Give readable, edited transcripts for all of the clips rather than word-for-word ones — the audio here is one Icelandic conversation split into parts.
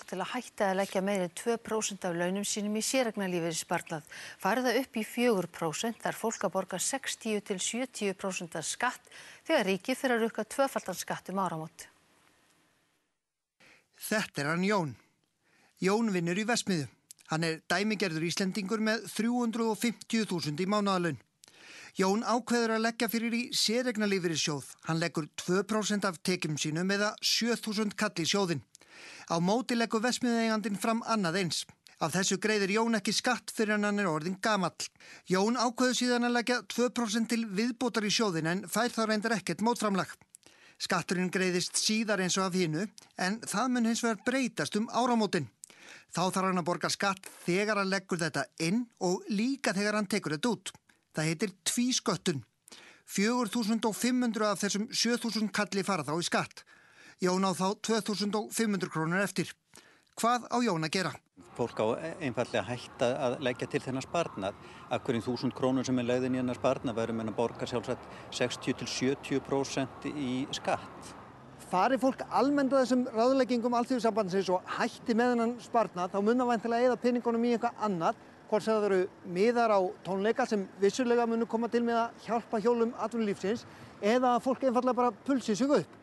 til að hætta að leggja meira en 2% af launum sínum í séreignarlífeyrissparnað. Fari það upp í 4% þarf fólk að borga 60 til 70% skatt þegar ríkið fer að rukka tvöfaldan skatt áramót. Þetta hann Jón. Jón vinnur í verksmiðju. Hann dæmigerður Íslendingur með 350.000 í mánaðarlaun. Jón ákveður að leggja fyrir í séreignarlífeyrissjóð. Hann leggur 2% af tekjum sínum eða 7.000 kall í sjóðinn. Á móti leggur verksmiðjueigandinn fram annað eins. Af þessu greiðir Jón ekki skatt fyrir hann orðinn gamall. Jón ákveður síðan að leggja 2% til viðbótar í sjóðinn en fær þá reyndar ekkert mótframlag. Skatturinn greiðist síðar eins og af hinu en það mun hins vegar breytast áramótin. Þá þarf hann að borga skatt þegar hann leggur þetta inn og líka þegar hann tekur þetta út. Það heitir tvísköttun. 4.500 af þessum 7.000 kalli fara þá í skatt. Jón á þá 2.500 krónur eftir. Hvað á Jón að gera? Fólk á einfaldlega hætta að leggja til þennan sparnað. Af hverjum 1.000 krónur sem lögðin í þennan sparnað verður menn að borga sjálfsagt 60 til 70% í skatt. Fari fólk almennt að þessum ráðleggingum Alþýðusambandsins og hætti með þennan sparnað, þá mun það væntanlega eyða peningunum í eitthvað annað. Hvort sem það eru miðar á tónleika sem vissulega munu koma til með að hjálpa hjólum atvinnulífsins eða að fólk einfaldlega bara pulsi sig upp.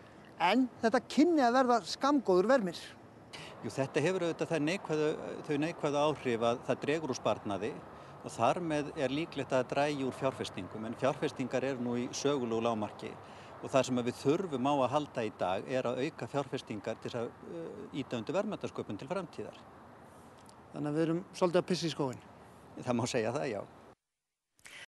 En þetta kynni að verða skammgóður vermir. Jú, þetta hefur auðvitað þau neikvæðu áhrif að það dregur úr sparnaði og þar með líklegt að drægi úr fjárfestingum. En fjárfestingar nú í sögulegu lágmarki og það sem við þurfum á að halda í dag að auka fjárfestingar til að ýta undir verðmætasköpun til framtíðar. Þannig að við erum svolítið að pissa í skóinn. Það má segja það, já.